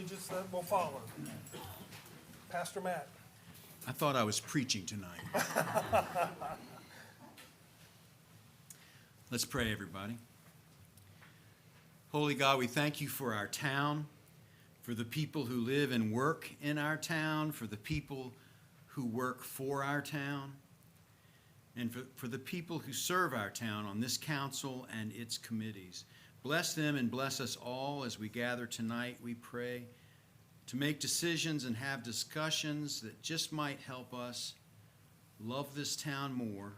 allegiance that will follow. Pastor Matt. I thought I was preaching tonight. Let's pray, everybody. Holy God, we thank you for our town, for the people who live and work in our town, for the people who work for our town, and for the people who serve our town on this council and its committees. Bless them and bless us all as we gather tonight, we pray, to make decisions and have discussions that just might help us love this town more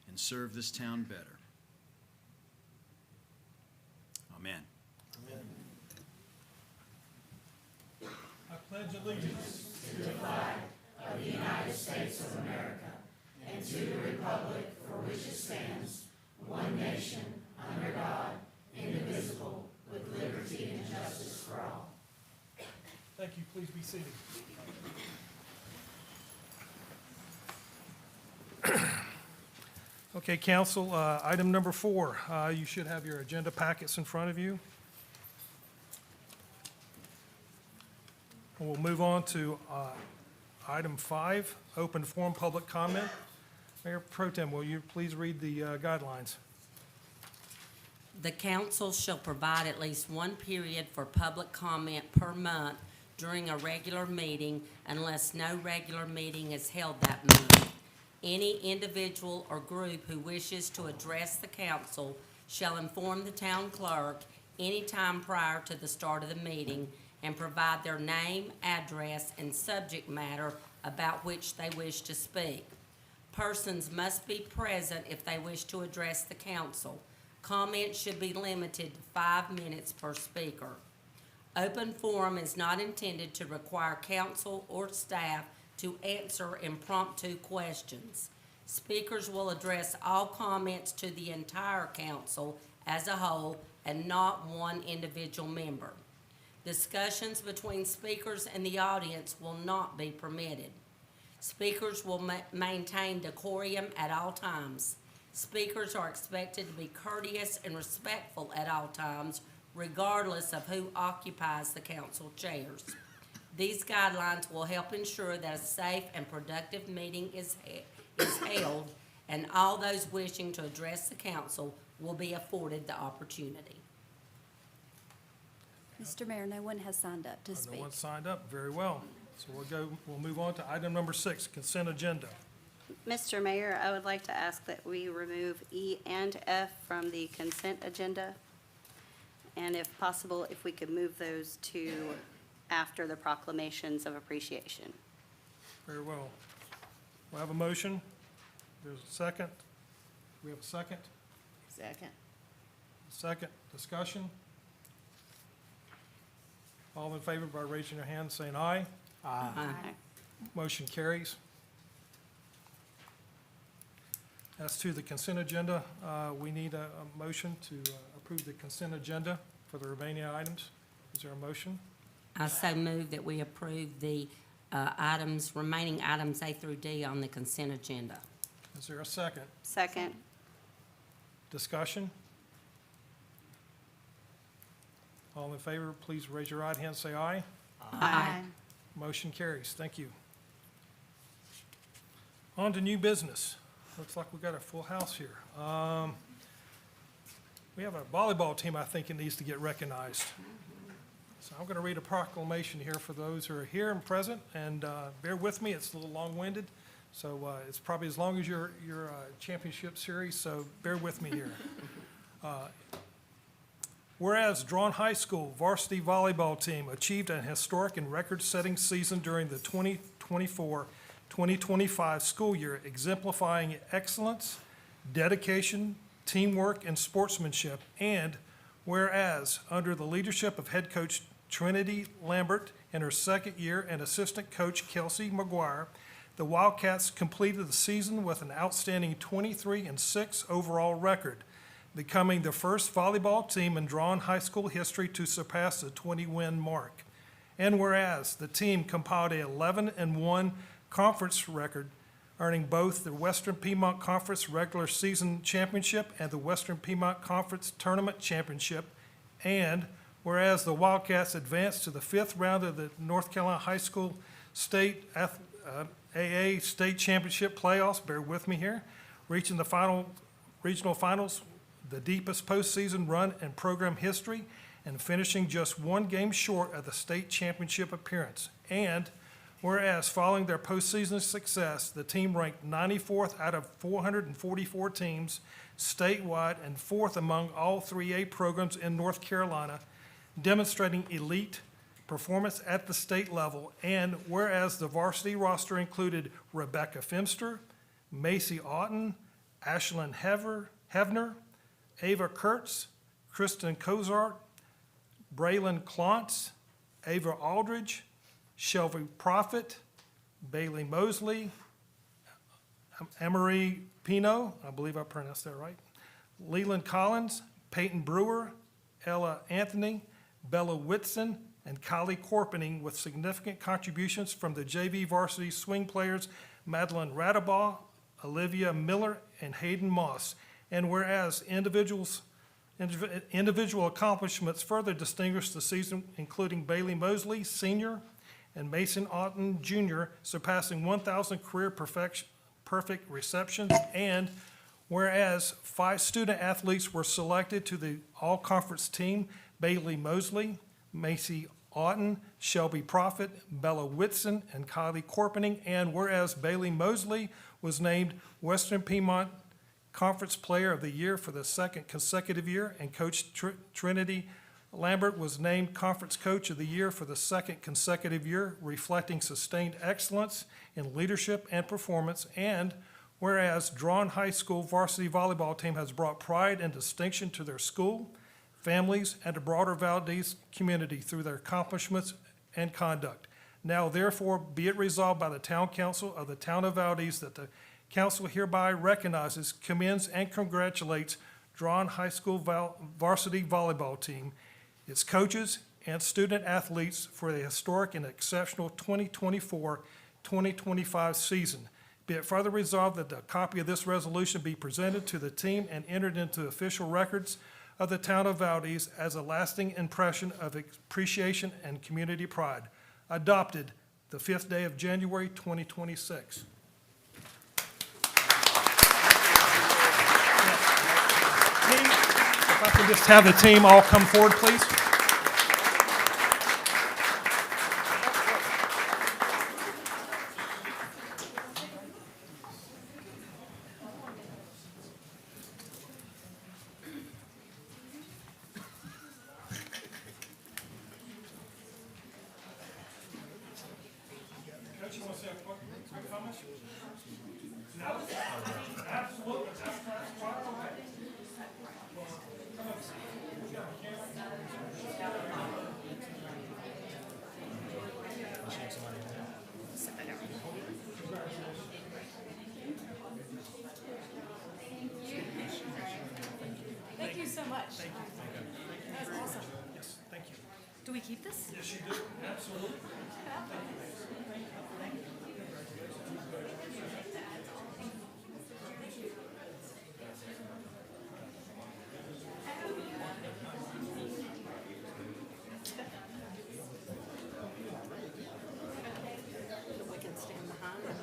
and serve this town better. Amen. Amen. I pledge allegiance to the flag of the United States of America and to the republic for which it stands, one nation, under God, indivisible, with liberty and justice for all. Thank you. Please be seated. Okay, council, item number 4. You should have your agenda packets in front of you. We'll move on to item 5, open forum public comment. Mayor Pro Tem, will you please read the guidelines? The council shall provide at least one period for public comment per month during a regular meeting unless no regular meeting is held that month. Any individual or group who wishes to address the council shall inform the town clerk any time prior to the start of the meeting and provide their name, address, and subject matter about which they wish to speak. Persons must be present if they wish to address the council. Comments should be limited to 5 minutes per speaker. Open forum is not intended to require council or staff to answer impromptu questions. Speakers will address all comments to the entire council as a whole and not one individual member. Discussions between speakers and the audience will not be permitted. Speakers will maintain decorum at all times. Speakers are expected to be courteous and respectful at all times, regardless of who occupies the council chairs. These guidelines will help ensure that a safe and productive meeting is held, and all those wishing to address the council will be afforded the opportunity. Mr. Mayor, no one has signed up to speak. No one signed up. Very well. So we'll move on to item number 6, consent agenda. Mr. Mayor, I would like to ask that we remove E and F from the consent agenda. And if possible, if we could move those to after the proclamations of appreciation. Very well. We'll have a motion. There's a second. We have a second. Second. Second. Discussion. All in favor by raising your hand, saying aye. Aye. Motion carries. As to the consent agenda, we need a motion to approve the consent agenda for the remaining items. Is there a motion? I so move that we approve the remaining items A through D on the consent agenda. Is there a second? Second. Discussion? All in favor, please raise your right hand, say aye. Aye. Motion carries. Thank you. On to new business. Looks like we've got a full house here. We have a volleyball team, I think it needs to get recognized. So I'm going to read a proclamation here for those who are here and present, and bear with me, it's a little long-winded, so it's probably as long as your championship series, so bear with me here. Whereas Drawn High School varsity volleyball team achieved an historic and record-setting season during the 2024-2025 school year, exemplifying excellence, dedication, teamwork, and sportsmanship. And whereas under the leadership of head coach Trinity Lambert in her second year and assistant coach Kelsey McGuire, the Wildcats completed the season with an outstanding 23-6 overall record, becoming the first volleyball team in Drawn High School history to surpass the 20-win mark. And whereas the team compiled a 11-1 conference record, earning both the Western Piedmont Conference regular season championship and the Western Piedmont Conference tournament championship, and whereas the Wildcats advanced to the fifth round of the North Carolina High School State AA State Championship playoffs, bear with me here, reaching the regional finals, the deepest postseason run in program history, and finishing just one game short of the state championship appearance. And whereas following their postseason success, the team ranked 94th out of 444 teams statewide and fourth among all 3A programs in North Carolina, demonstrating elite performance at the state level. And whereas the varsity roster included Rebecca Femster, Macy Otten, Ashlyn Hevner, Ava Kurtz, Kristen Kozart, Braylon Klontz, Ava Aldridge, Shelby Prophet, Bailey Mosley, Emery Pino, I believe I pronounced that right, Leland Collins, Peyton Brewer, Ella Anthony, Bella Whitson, and Kylie Corpening, with significant contributions from the JV varsity swing players Madeline Radabaugh, Olivia Miller, and Hayden Moss. And whereas individual accomplishments further distinguished the season, including Bailey Mosley, Sr., and Mason Otten, Jr., surpassing 1,000 career perfect receptions. And whereas 5 student athletes were selected to the all-conference team, Bailey Mosley, Macy Otten, Shelby Prophet, Bella Whitson, and Kylie Corpening. And whereas Bailey Mosley was named Western Piedmont Conference Player of the Year for the second consecutive year, and Coach Trinity Lambert was named Conference Coach of the Year for the second consecutive year, reflecting sustained excellence in leadership and performance. And whereas Drawn High School varsity volleyball team has brought pride and distinction to their school, families, and the broader Valdese community through their accomplishments and conduct. Now therefore be it resolved by the Town Council of the Town of Valdese that the Council hereby recognizes, commends, and congratulates Drawn High School varsity volleyball team, its coaches, and student athletes for the historic and exceptional 2024-2025 season. Be it further resolved that a copy of this resolution be presented to the team and entered into official records of the Town of Valdese as a lasting impression of appreciation and community pride. Adopted the 5th day of January 2026. If I can just have the team all come forward, please. Coach, you want to say a quick comment? No? Absolutely. That's quite okay. Thank you so much. That was awesome. Yes, thank you. Do we keep this? Yes, you do. Absolutely. We can stand behind it.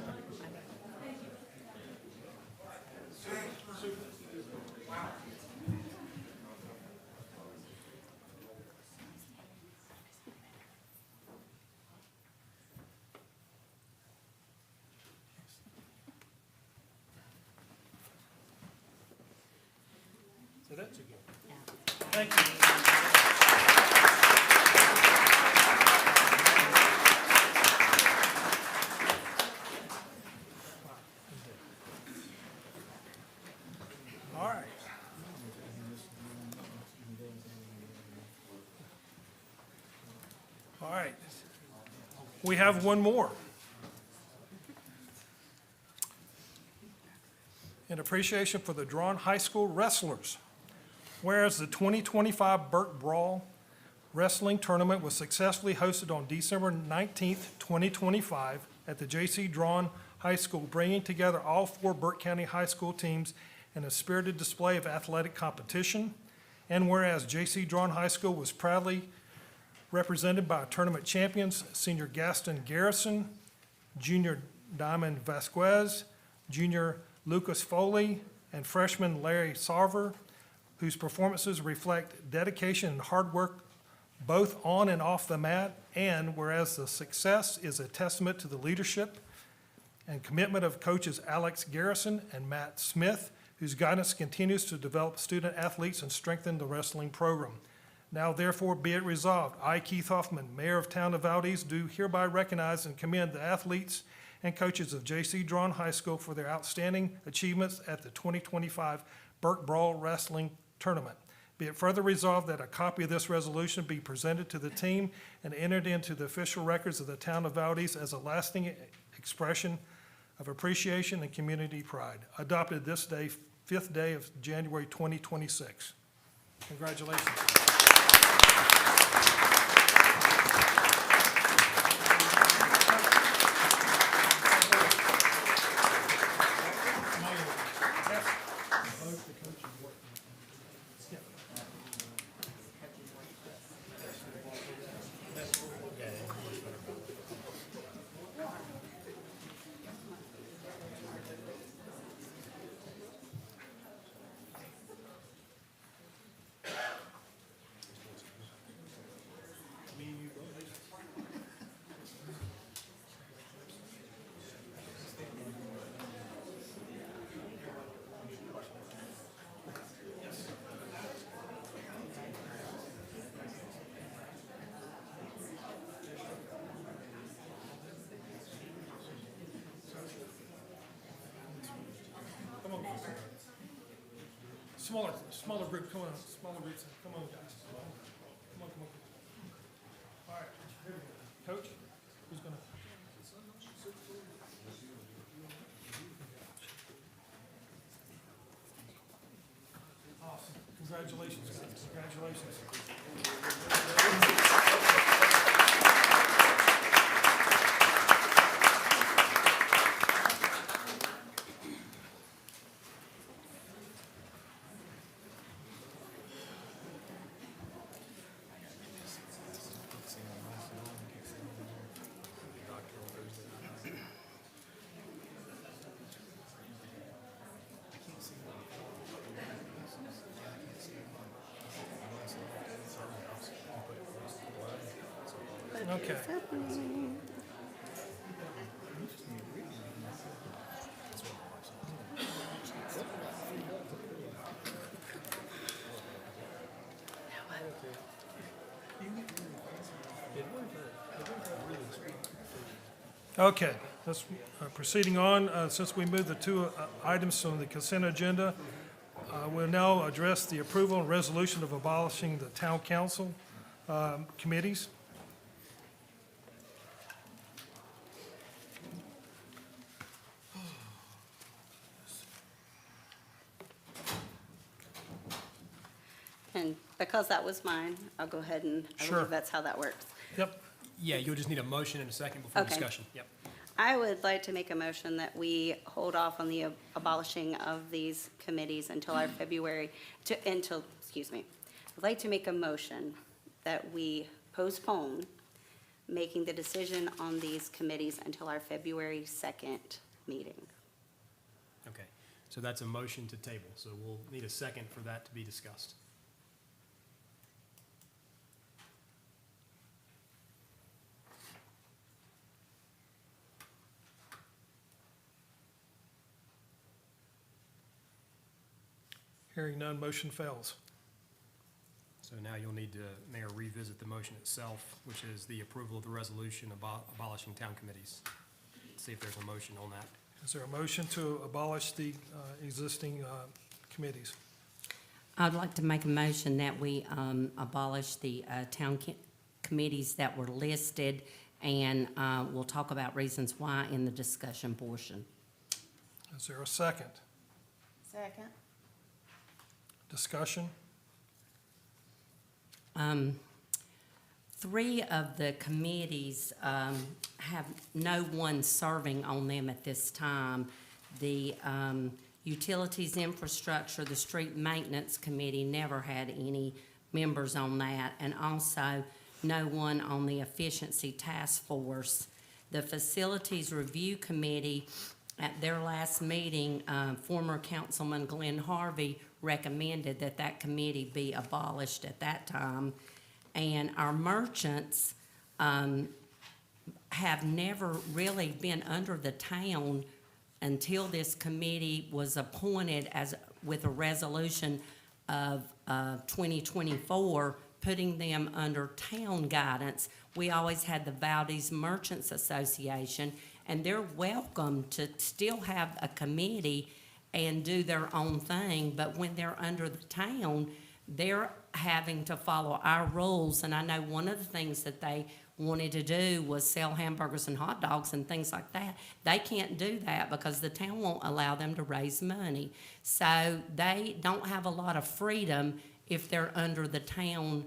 So that's a good. Yeah. Thank you. All right. All right. We have one more. In appreciation for the Drawn High School wrestlers. Whereas the 2025 Burke Brawl Wrestling Tournament was successfully hosted on December 19th, 2025 at the J.C. Drawn High School, bringing together all 4 Burke County High School teams in a spirited display of athletic competition. And whereas J.C. Drawn High School was proudly represented by tournament champions, senior Gaston Garrison, junior Diamond Vasquez, junior Lucas Foley, and freshman Larry Sarver, whose performances reflect dedication and hard work both on and off the mat. And whereas the success is a testament to the leadership and commitment of coaches Alex Garrison and Matt Smith, whose guidance continues to develop student athletes and strengthen the wrestling program. Now therefore be it resolved, I, Keith Hoffman, Mayor of Town of Valdese, do hereby recognize and commend the athletes and coaches of J.C. Drawn High School for their outstanding achievements at the 2025 Burke Brawl Wrestling Tournament. Be it further resolved that a copy of this resolution be presented to the team and entered into the official records of the Town of Valdese as a lasting expression of appreciation and community pride. Adopted this day, 5th day of January 2026. Congratulations. Smaller group, come on, smaller groups, come on, guys. Come on. All right, here we go. Coach, who's gonna? Awesome, congratulations, guys, congratulations. Okay. Okay, let's, proceeding on, since we moved the two items from the consent agenda, we'll now address the approval and resolution of abolishing the town council committees. And because that was mine, I'll go ahead and, I Sure. believe that's how that works. Yep, Yeah, you'll just need a motion and a second before Okay. discussion. Yep. I would like to make a motion that we hold off on the abolishing of these committees until our excuse me. I'd like to make a motion that we postpone making the decision on these committees until our February 2nd meeting. Okay. So that's a motion to table. So we'll need a second for that to be discussed. hearing none, motion fails. So now you'll need to, Mayor, revisit the motion itself, which is the approval of the resolution abolishing town committees. See if there's a motion on that. Is there a motion to abolish the existing committees? I'd like to make a motion that we abolish the town committees that were listed, and we'll talk about reasons why in the discussion portion. Is there a second? Second. Discussion? Three of the committees have no one serving on them at this time. The Utilities Infrastructure, the Street Maintenance Committee never had any members on that, and also no one on the Efficiency Task Force. The Facilities Review Committee, at their last meeting, former Councilman Glenn Harvey recommended that that committee be abolished at that time. And our merchants have never really been under the town until this committee was appointed as, with a resolution of 2024, putting them under town guidance. We always had the Valdese Merchants Association, and they're welcome to still have a committee and do their own thing, but when they're under the town, they're having to follow our rules. And I know one of the things that they wanted to do was sell hamburgers and hot dogs and things like that. They can't do that because the town won't allow them to raise money. So they don't have a lot of freedom if they're under the town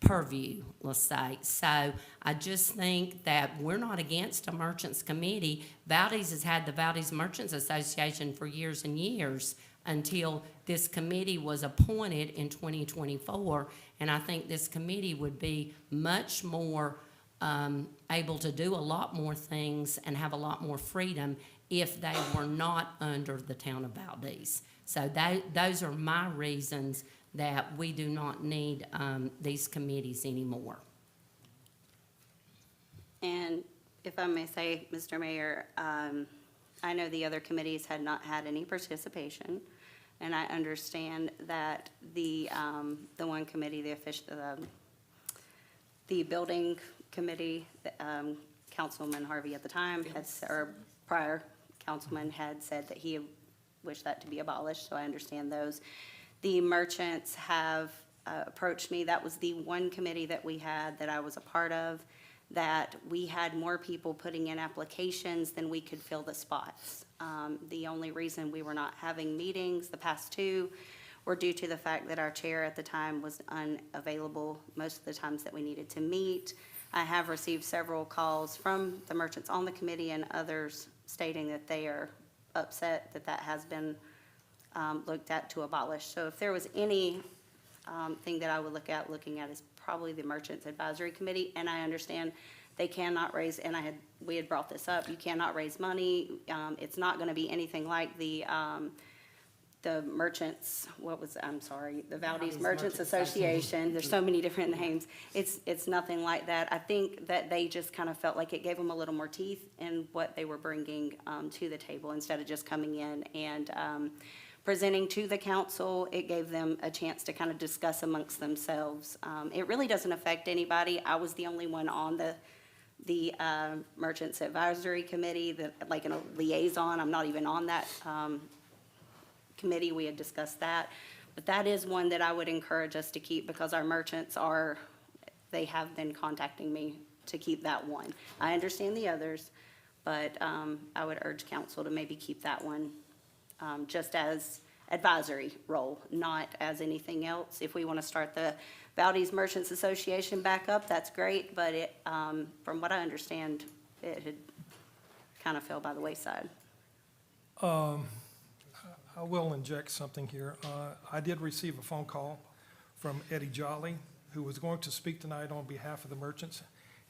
purview, let's say. So I just think that we're not against a merchants committee. Valdese has had the Valdese Merchants Association for years and years until this committee was appointed in 2024. And I think this committee would be much more able to do a lot more things and have a lot more freedom if they were not under the town of Valdese. So those are my reasons that we do not need these committees anymore. And if I may say, Mr. Mayor, I know the other committees had not had any participation, and I understand that the one committee, the building committee, Councilman Harvey at the time had, or prior councilman had said that he wished that to be abolished, so I understand those. The merchants have approached me. That was the one committee that we had that I was a part of, that we had more people putting in applications than we could fill the spots. The only reason we were not having meetings, the past two, were due to the fact that our chair at the time was unavailable most of the times that we needed to meet. I have received several calls from the merchants on the committee and others stating that they are upset that that has been looked at to abolish. So if there was any thing that I would looking at is probably the Merchants Advisory Committee, and I understand they cannot raise, and we had brought this up, you cannot raise money. It's not gonna be anything like the merchants, the Valdese Merchants Association. There's so many different names. It's nothing like that. I think that they just kind of felt like it gave them a little more teeth in what they were bringing to the table instead of just coming in and presenting to the council. It gave them a chance to kind of discuss amongst themselves. It really doesn't affect anybody. I was the only one on the Merchants Advisory Committee, like in a liaison. I'm not even on that committee. We had discussed that. But that is one that I would encourage us to keep because our merchants they have been contacting me to keep that one. I understand the others, but I would urge council to maybe keep that one just as advisory role, not as anything else. If we want to start the Valdese Merchants Association back up, that's great, but it, from what I understand, it had kind of fell by the wayside. I will inject something here. I did receive a phone call from Eddie Jolly, who was going to speak tonight on behalf of the merchants.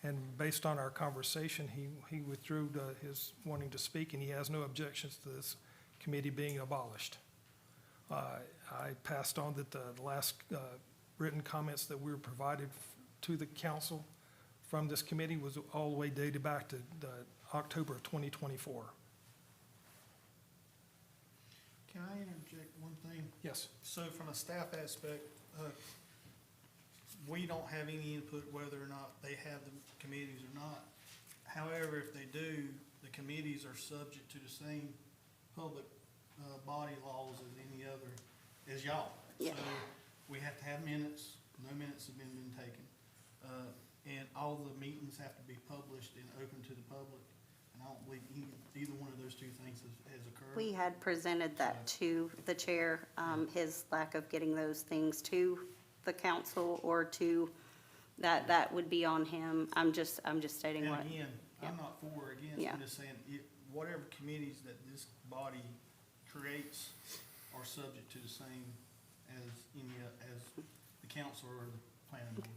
And based on our conversation, he withdrew his wanting to speak, and he has no objections to this committee being abolished. I passed on that the last written comments that we were provided to the council from this committee was all the way dated back to October of 2024. Can I interject one thing? Yes. So from a staff aspect, we don't have any input whether or not they have the committees or not. However, if they do, the committees are subject to the same public body laws as any other, as y'all. Yeah. So we have to have minutes. No minutes have been taken. And all the meetings have to be published and open to the public. And I don't believe either one of those two things has occurred. We had presented that to the chair, his lack of getting those things to the council or to, that would be on him. I'm just stating what. And again, Yeah. I'm not for or against, Yeah. I'm just saying, whatever committees that this body creates are subject to the same as as the council or the planning board.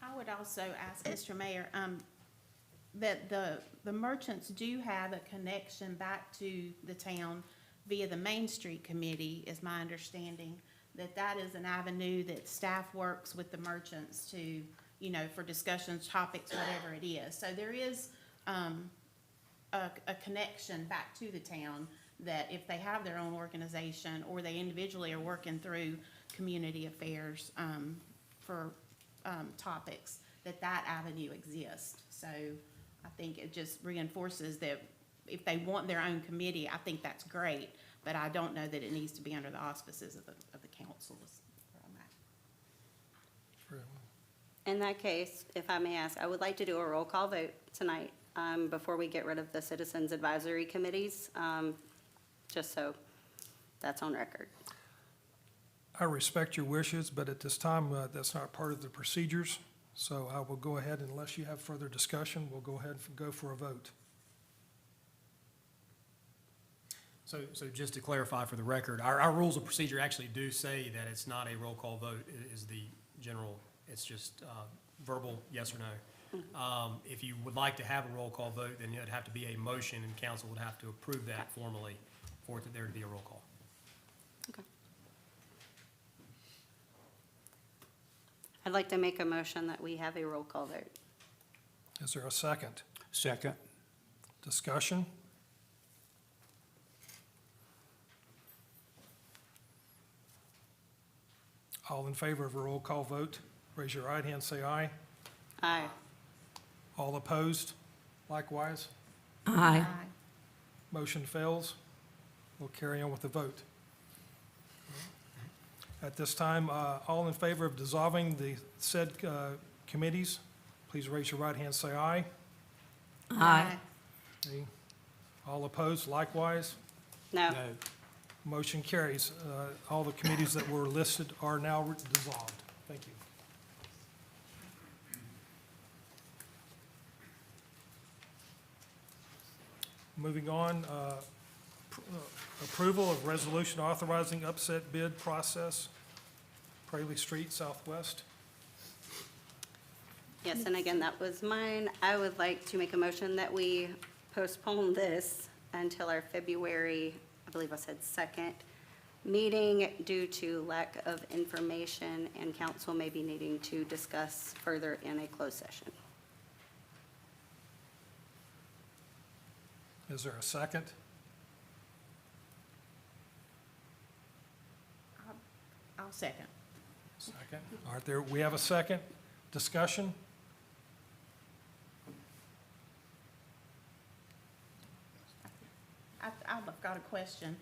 I would also ask, Mr. Mayor, that the merchants do have a connection back to the town via the Main Street Committee, is my understanding, that is an avenue that staff works with the merchants to, you know, for discussions, topics, whatever it is. So there is, a connection back to the town that if they have their own organization or they individually are working through community affairs, for, topics, that avenue exists. So I think it just reinforces that if they want their own committee, I think that's great, but I don't know that it needs to be under the auspices of the council. Is where I'm at. In that case, if I may ask, I would like to do a roll call vote tonight, before we get rid of the citizens advisory committees, just so that's on record. I respect your wishes, but at this time, that's not part of the procedures. So I will go ahead, unless you have further discussion, we'll go ahead and go for a vote. So just to clarify for the record, our rules of procedure actually do say that it's not a roll call vote. It is the general, it's just verbal yes or no. If you would like to have a roll call vote, then it'd have to be a motion, and council would have to approve that formally for there to be a roll call. Okay. I'd like to make a motion that we have a roll call vote. Is there a second? Second. Discussion? All in favor of a roll call vote, raise your right hand, say aye. Aye. All opposed, likewise. Aye. Motion fails. We'll carry on with the vote. At this time, all in favor of dissolving the said committees, please raise your right hand, say aye. Aye. Okay. All opposed, likewise. No. Motion carries. All the committees that were listed are now dissolved. Thank you. Moving on, approval of resolution authorizing upset bid process, Praley Street Southwest. Yes, and again, that was mine. I would like to make a motion that we postpone this until our February, I believe I said 2nd, meeting due to lack of information and council may be needing to discuss further in a closed session. Is there a second? I'll second. Second. All right, there, we have a second. Discussion? I've got a question.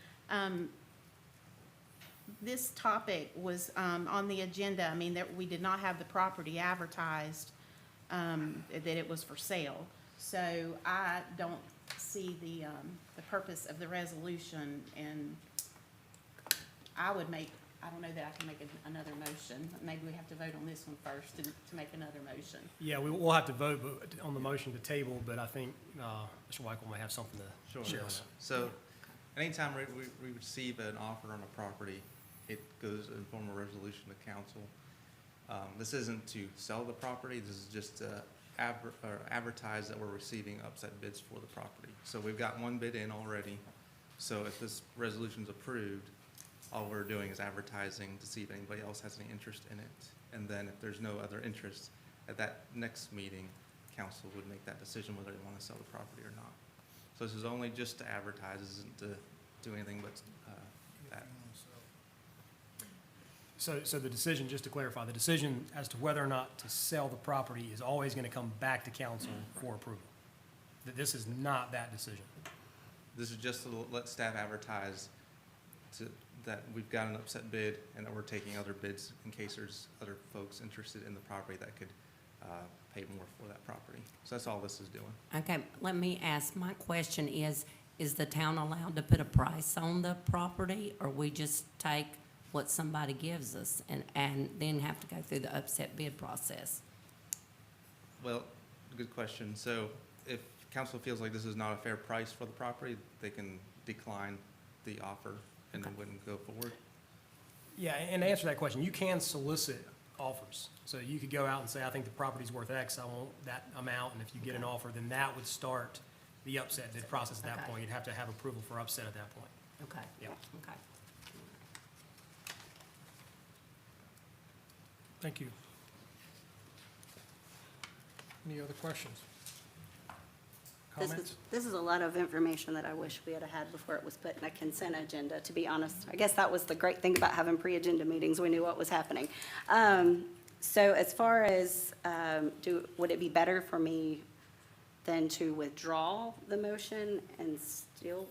This topic was on the agenda, I mean, that we did not have the property advertised, that it was for sale. So I don't see the purpose of the resolution, and I would make, I don't know that I can make another motion. Maybe we have to vote on this one first to make another motion. Yeah, we'll have to vote on the motion to table, but I think Mr. Weichel may have something to share on that. So anytime we receive an offer on a property, it goes in form of resolution to council. This isn't to sell the property, this is just to advertise that we're receiving upset bids for the property. So we've got one bid in already, so if this resolution's approved, all we're doing is advertising to see if anybody else has any interest in it. And then if there's no other interest, at that next meeting, council would make that decision whether they want to sell the property or not. So this is only just to advertise, this isn't to do anything but that. So the decision, just to clarify, the decision as to whether or not to sell the property is always going to come back to council for approval. That this is not that decision. This is just to let staff advertise that we've got an upset bid and that we're taking other bids in case there's other folks interested in the property that could pay more for that property. So that's all this is doing. Okay, let me ask, my question is the town allowed to put a price on the property, or we just take what somebody gives us and then have to go through the upset bid process? Well, good question. So if council feels like this is not a fair price for the property, they can decline the offer and it wouldn't go forward? Yeah, and to answer that question, you can solicit offers. So you could go out and say, I think the property's worth X, I want that amount, and if you get an offer, then that would start the upset bid process at that Okay. point. You'd have to have approval for upset at that point. Okay. Yeah. Okay. Thank you. Any other questions? Comments? This is a lot of information that I wish we had had before it was put in a consent agenda, to be honest. I guess that was the great thing about having pre-agenda meetings, we knew what was happening. So as far as, would it be better for me then to withdraw the motion and still?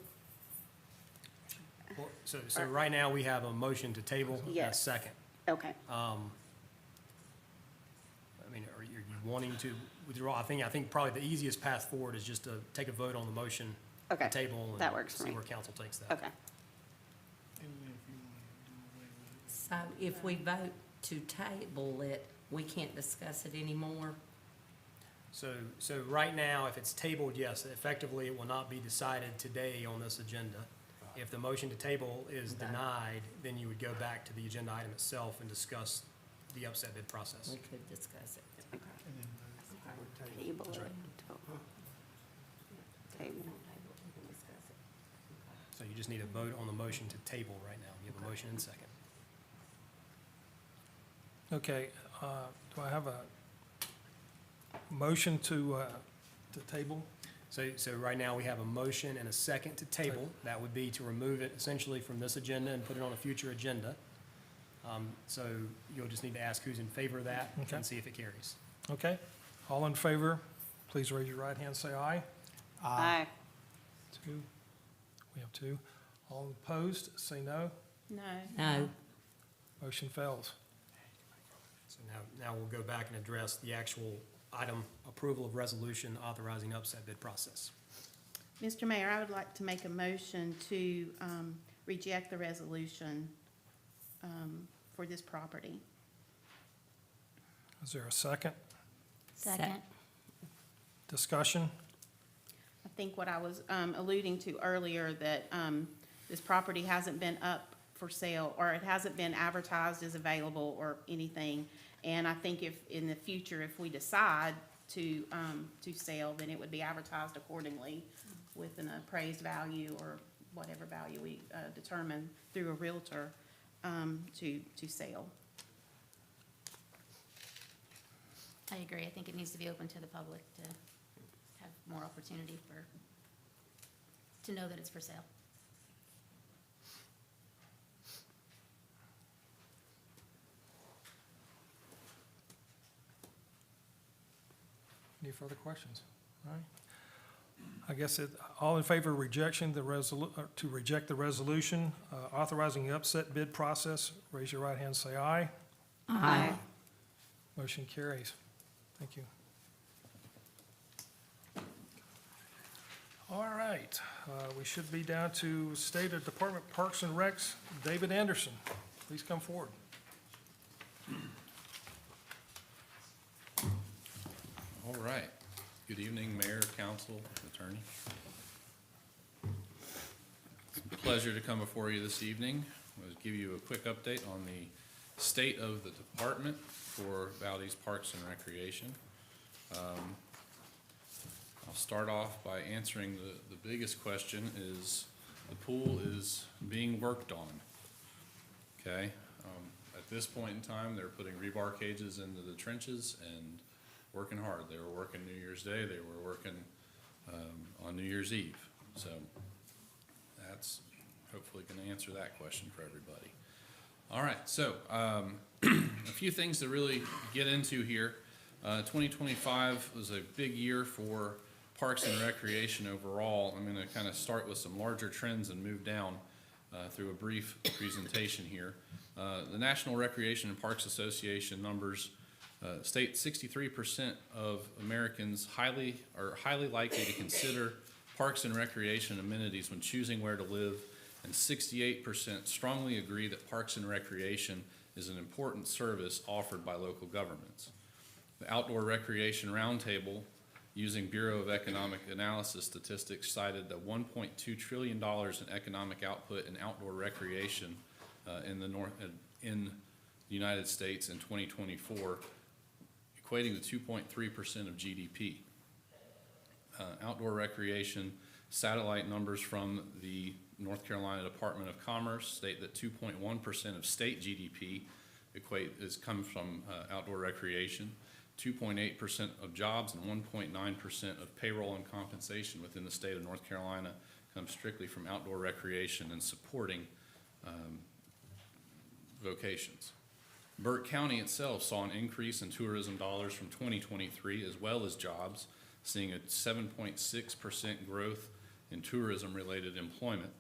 Well, So right now, we have a motion to table, a Yes. second. Okay, I mean, are you wanting to withdraw? I think probably the easiest path forward is just to take a vote on the motion to okay, table that and works for see me. where council takes that. Okay. And then if you wanna do away with it. So if we vote to table it, we can't discuss it anymore? So right now, if it's tabled, yes, effectively, it will not be decided today on this agenda. If the motion to table is Okay. denied, then you would go back to the agenda item itself and discuss the upset bid process. We could discuss it. And then Table That's it right. until- Table. So you just need a vote on the motion to table right now. You have a motion and second. Okay, do I have a motion to table? So right now, we have a motion and a second to table. That would be to remove it essentially from this agenda and put it on a future agenda. So you'll just need to ask who's in favor of that Okay. and see if it carries. Okay, all in favor, please raise your right hand, say aye. Aye. Two, we have two. All opposed, say no. No. No. Motion fails. So now we'll go back and address the actual item, approval of resolution authorizing upset bid process. Mr. Mayor, I would like to make a motion to reject the resolution for this property. Is there a second? Second. Discussion? I think what I was alluding to earlier, that this property hasn't been up for sale, or it hasn't been advertised as available or anything. And I think if, in the future, if we decide to sell, then it would be advertised accordingly with an appraised value or whatever value we determine through a realtor to sell. I agree. I think it needs to be open to the public to have more opportunity to know that it's for sale. Any further questions? All right. I guess all in favor of rejection, to reject the resolution authorizing the upset bid process, raise your right hand, say aye. Aye. Motion carries. Thank you. All right, we should be down to State of Department Parks and Recs, David Anderson. Please come forward. All right. Good evening, Mayor, Council, Attorney. It's a pleasure to come before you this evening. I'll give you a quick update on the state of the department for Valdese Parks and Recreation. I'll start off by answering the biggest question is, the pool is being worked on. Okay? At this point in time, they're putting rebar cages into the trenches and working hard. They were working New Year's Day, they were working on New Year's Eve. So that's hopefully gonna answer that question for everybody. All right, so a few things to really get into here. 2025 was a big year for Parks and Recreation overall. I'm gonna kind of start with some larger trends and move down through a brief presentation here. The National Recreation and Parks Association numbers state 63% of Americans are highly likely to consider parks and recreation amenities when choosing where to live, and 68% strongly agree that parks and recreation is an important service offered by local governments. The Outdoor Recreation Roundtable using Bureau of Economic Analysis statistics, cited the $1.2 trillion in economic output in outdoor recreation in the United States in 2024, equating to 2.3% of GDP. Outdoor recreation satellite numbers from the North Carolina Department of Commerce state that 2.1% of state GDP comes from outdoor recreation. 2.8% of jobs and 1.9% of payroll and compensation within the state of North Carolina comes strictly from outdoor recreation and supporting vocations. Burke County itself saw an increase in tourism dollars from 2023 as well as jobs, seeing a 7.6% growth in tourism-related employment.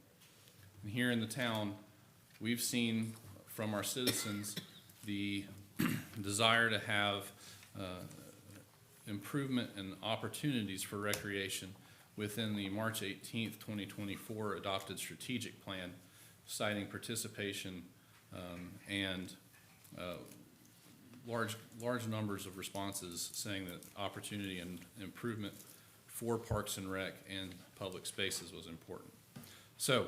And here in the town, we've seen from our citizens the desire to have improvement and opportunities for recreation within the March 18th, 2024 adopted strategic plan, citing participation and large numbers of responses saying that opportunity and improvement for Parks and Rec and public spaces was important. So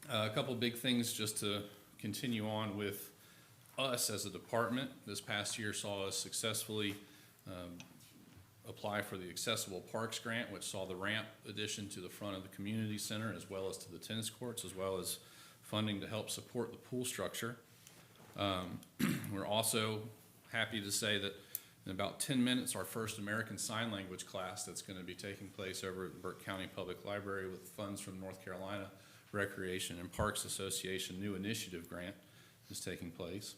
a couple big things just to continue on with us as a department. This past year saw us successfully apply for the Accessible Parks Grant, which saw the ramp addition to the front of the community center as well as to the tennis courts, as well as funding to help support the pool structure. We're also happy to say that in about 10 minutes, our first American Sign Language class that's going to be taking place over at Burke County Public Library with funds from North Carolina Recreation and Parks Association New Initiative Grant is taking place.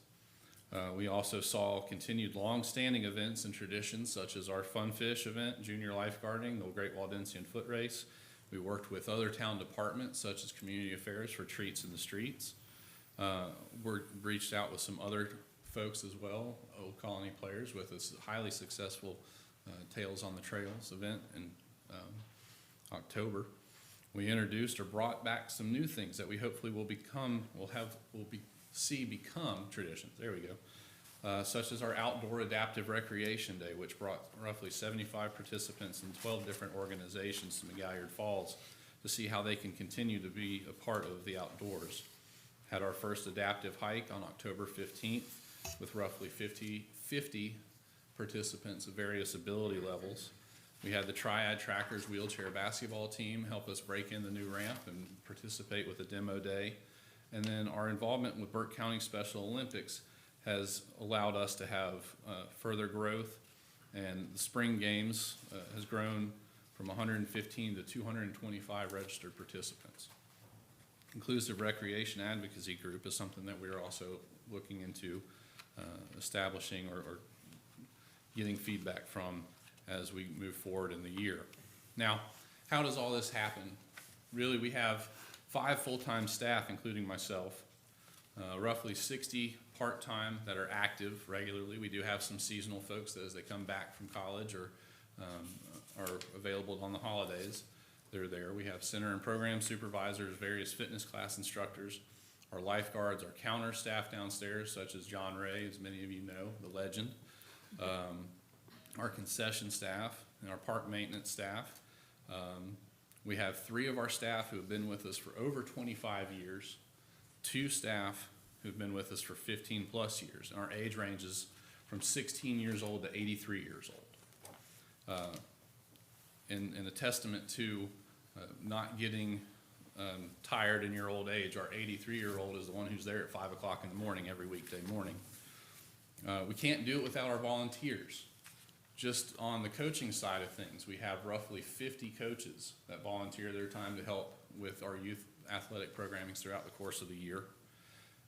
We also saw continued long-standing events and traditions such as our Fun Fish event, junior lifeguarding, the Great Waldensian Foot Race. We worked with other town departments such as Community Affairs for Treats in the Streets. We reached out with some other folks as well, Old Colony players, with a highly successful Tales on the Trails event in October. We introduced or brought back some new things that we hopefully will become traditions. There we go. Such as our Outdoor Adaptive Recreation Day, which brought roughly 75 participants in 12 different organizations to McGalliard Falls to see how they can continue to be a part of the outdoors. Had our first adaptive hike on October 15th with roughly 50 participants of various ability levels. We had the Triad Trackers wheelchair basketball team help us break in the new ramp and participate with a demo day. And then our involvement with Burke County Special Olympics has allowed us to have further growth, and the spring games has grown from 115 to 225 registered participants. Inclusive Recreation Advocacy Group is something that we're also looking into establishing or getting feedback from as we move forward in the year. Now, how does all this happen? Really, we have 5 full-time staff, including myself, roughly 60 part-time that are active regularly. We do have some seasonal folks that as they come back from college or are available on the holidays, they're there. We have center and program supervisors, various fitness class instructors, our lifeguards, our counter staff downstairs, such as John Ray, as many of you know, the legend, our concession staff, and our park maintenance staff. We have 3 of our staff who have been with us for over 25 years, 2 staff who've been with us for 15 plus years, and our age ranges from 16 years old to 83 years old. And a testament to not getting tired in your old age, our 83-year-old is the one who's there at 5 o'clock in the morning every weekday morning. We can't do it without our volunteers. Just on the coaching side of things, we have roughly 50 coaches that volunteer their time to help with our youth athletic programming throughout the course of the year.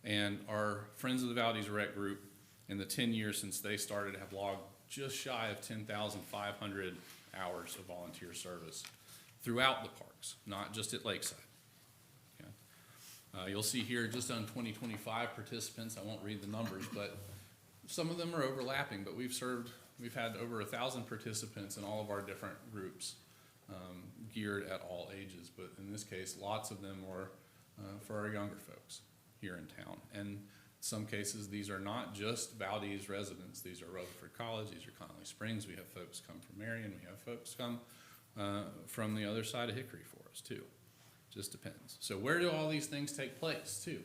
And our Friends of the Valdese Rec Group, in the 10 years since they started, have logged just shy of 10,500 hours of volunteer service throughout the parks, not just at Lakeside. Okay. You'll see here just on 2025 participants, I won't read the numbers, but some of them are overlapping, but we've had over 1,000 participants in all of our different groups, geared at all ages, but in this case, lots of them were for our younger folks here in town. And some cases, these are not just Valdese residents. These are Rutherford College, these are Connolly Springs. We have folks come from Marion, we have folks come from the other side of Hickory for us too. Just depends. So where do all these things take place too?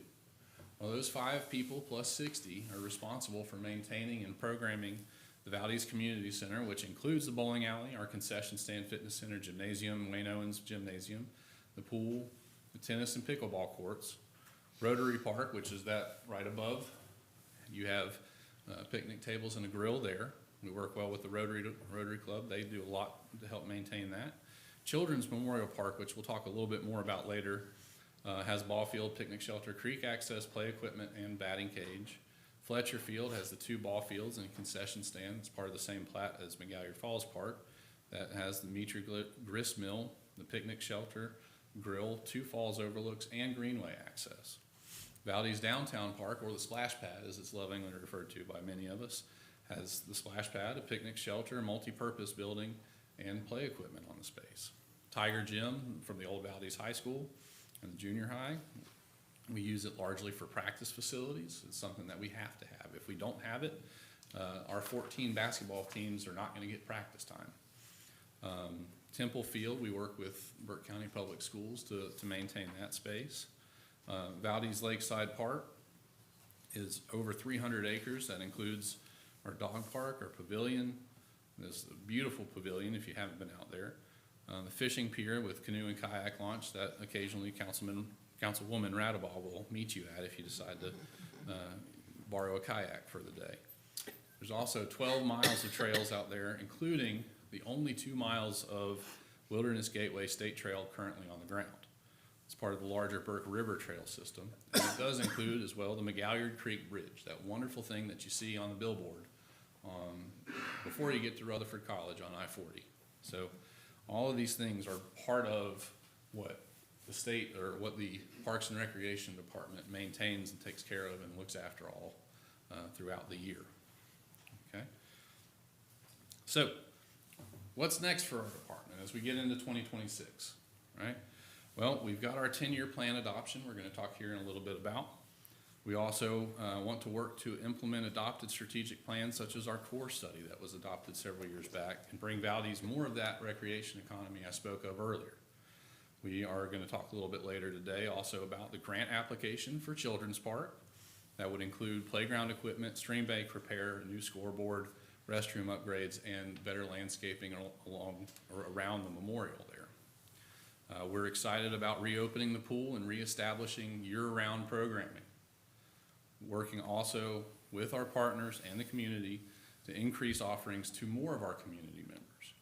Well, those 5 people plus 60 are responsible for maintaining and programming the Valdese Community Center, which includes the bowling alley, our concession stand, fitness center, gymnasium, Wayne Owens Gymnasium, the pool, the tennis and pickleball courts, Rotary Park, which is that right above. You have picnic tables and a grill there. We work well with the Rotary Club. They do a lot to help maintain that. Children's Memorial Park, which we'll talk a little bit more about later, has ball field, picnic shelter, creek access, play equipment, and batting cage. Fletcher Field has the 2 ball fields and a concession stand. It's part of the same plat as McGalliard Falls Park. That has the Mitri grist mill, the picnic shelter, grill, 2 falls overlooks, and greenway access. Valdese Downtown Park, or the Splash Pad as it's lovingly referred to by many of us, has the splash pad, a picnic shelter, multi-purpose building, and play equipment on the space. Tiger Gym from the old Valdese High School and the junior high. We use it largely for practice facilities. It's something that we have to have. If we don't have it, our 14 basketball teams are not going to get practice time. Temple Field, we work with Burke County Public Schools to maintain that space. Valdese Lakeside Park is over 300 acres. That includes our dog park, our pavilion, this beautiful pavilion if you haven't been out there. The fishing pier with canoe and kayak launch that occasionally Councilwoman Radaball will meet you at if you decide to borrow a kayak for the day. There's also 12 miles of trails out there, including the only 2 miles of Wilderness Gateway State Trail currently on the ground. It's part of the larger Burke River Trail system. And it does include as well the McGalliard Creek Bridge, that wonderful thing that you see on the billboard before you get to Rutherford College on I-40. So all of these things are part of what the state or what the Parks and Recreation Department maintains and takes care of and looks after all throughout the year. Okay? So what's next for our department as we get into 2026, right? Well, we've got our 10-year plan adoption we're going to talk here in a little bit about. We also want to work to implement adopted strategic plans such as our core study that was adopted several years back and bring Valdese more of that recreation economy I spoke of earlier. We are going to talk a little bit later today also about the grant application for Children's Park. That would include playground equipment, stream bank repair, a new scoreboard, restroom upgrades, and better landscaping along or around the memorial there. We're excited about reopening the pool and reestablishing year-round programming. Working also with our partners and the community to increase offerings to more of our community members,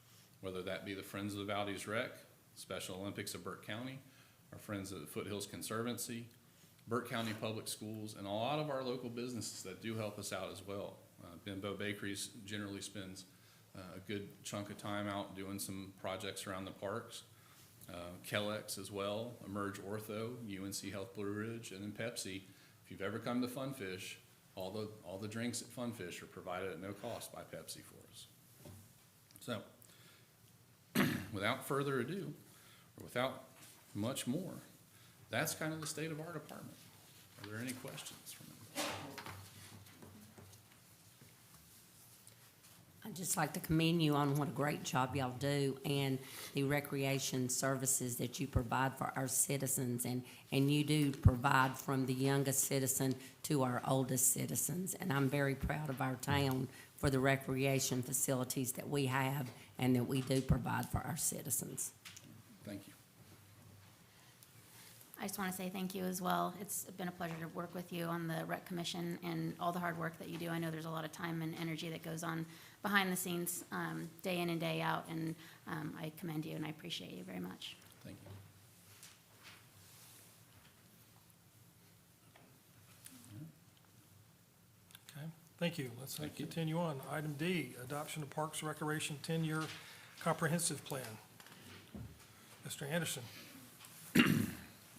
whether that be the Friends of the Valdese Rec, Special Olympics of Burke County, our friends at the Foothills Conservancy, Burke County Public Schools, and a lot of our local businesses that do help us out as well. Bimbo Bakeries generally spends a good chunk of time out doing some projects around the parks. Kellex as well, Emerge Ortho, UNC Health Blue Ridge, and then Pepsi. If you've ever come to Funfish, all the drinks at Funfish are provided at no cost by Pepsi for us. So, without further ado, or without much more, that's kind of the state of our department. Are there any questions from them? I'd just like to commend you on what a great job y'all do and the recreation services that you provide for our citizens. And you do provide from the youngest citizen to our oldest citizens. And I'm very proud of our town for the recreation facilities that we have and that we do provide for our citizens. Thank you. I just want to say thank you as well. It's been a pleasure to work with you on the Rec Commission and all the hard work that you do. I know there's a lot of time and energy that goes on behind the scenes, day in and day out, and I commend you and I appreciate you very much. Thank you. Okay, thank you. Let's Thank you. continue on. Item D, adoption of Parks Recreation 10-year comprehensive plan. Mr. Anderson.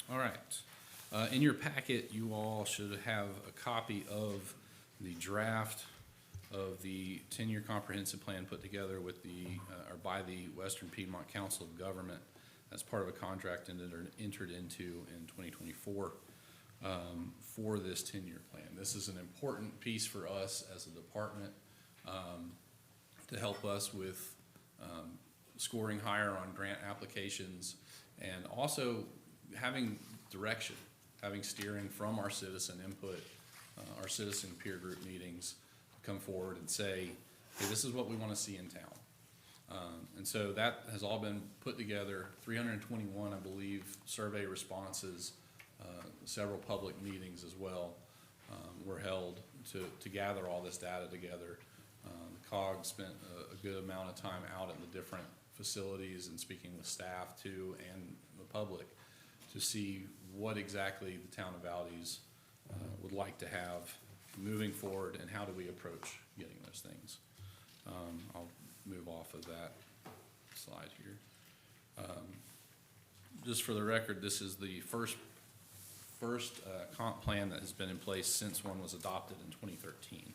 All right. In your packet, you all should have a copy of the draft of the 10-year comprehensive plan put together with or by the Western Piedmont Council of Government as part of a contract entered into in 2024. for this 10-year plan. This is an important piece for us as a department to help us with scoring higher on grant applications and also having direction, having steering from our citizen input, our citizen peer group meetings, to come forward and say, hey, this is what we want to see in town. And so that has all been put together, 321, I believe, survey responses, several public meetings as well were held to gather all this data together. The COG spent a good amount of time out at the different facilities and speaking with staff too and the public to see what exactly the town of Valdese would like to have moving forward and how do we approach getting those things. I'll move off of that slide here. Just for the record, this is the first comp plan that has been in place since one was adopted in 2013.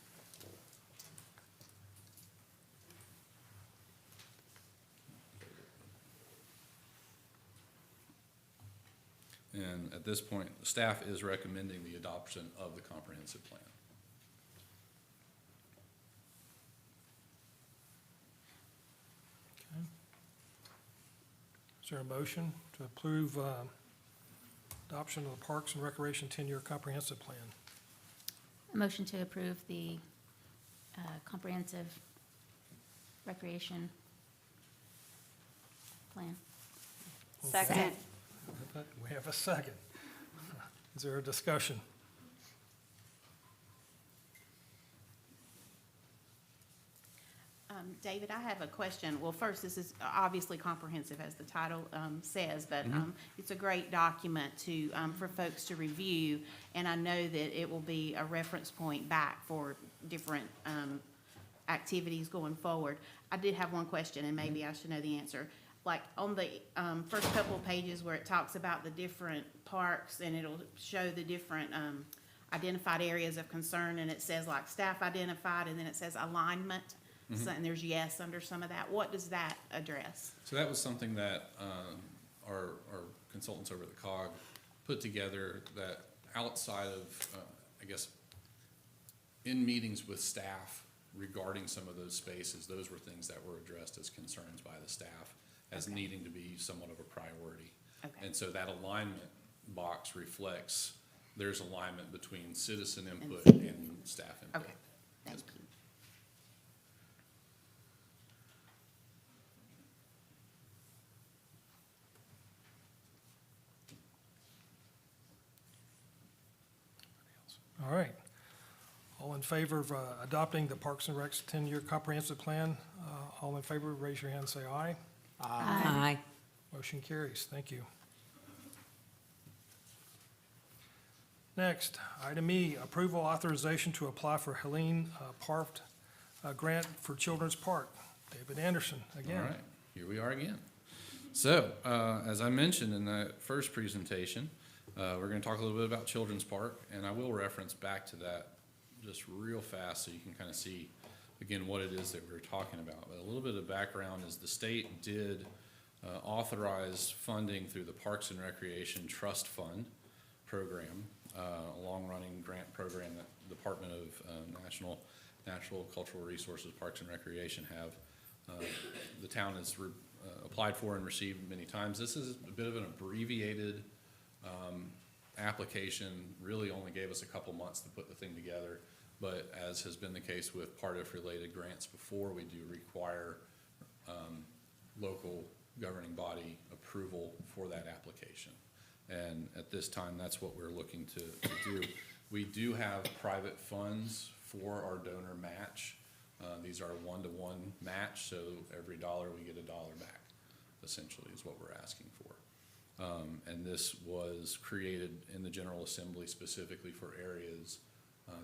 And at this point, staff is recommending the adoption of the comprehensive plan. Okay. Is there a motion to approve adoption of the Parks and Recreation 10-year comprehensive plan? A motion to approve the comprehensive recreation plan. Second. We have a second. Is there a discussion? David, I have a question. Well, first, this is obviously comprehensive, as the title says, but it's a great document to, for folks to review, and I know that it will be a reference point back for different activities going forward. I did have one question, and maybe I should know the answer. Like on the first couple of pages where it talks about the different parks, and it'll show the different identified areas of concern, and it says like staff identified, and then it says alignment. So, and there's yes under some of that. What does that address? So that was something that our consultants over at the COG put together that outside of, I guess, in meetings with staff regarding some of those spaces, those were things that were addressed as concerns by the staff as needing to be somewhat of a priority. Okay. And so that alignment box reflects there's alignment between citizen input and staff input. Okay, thank you. All right. All in favor of adopting the Parks and Recs 10-year comprehensive plan? All in favor, raise your hand and say aye. Aye. Motion carries. Thank you. Next, item E, approval authorization to apply for Helene Parft grant for Children's Park. David Anderson, again. All right, here we are again. So, as I mentioned in that first presentation, we're going to talk a little bit about Children's Park, and I will reference back to that just real fast so you can kind of see, again, what it is that we're talking about. But a little bit of background is the state did authorize funding through the Parks and Recreation Trust Fund program, a long-running grant program that the Department of Natural Cultural Resources, Parks and Recreation have. The town has applied for and received many times. This is a bit of an abbreviated application, really only gave us a couple months to put the thing together, but as has been the case with PARTF-related grants before, we do require local governing body approval for that application. And at this time, that's what we're looking to do. We do have private funds for our donor match. These are a one-to-one match, so every dollar we get $1 back, essentially, is what we're asking for. And this was created in the General Assembly specifically for areas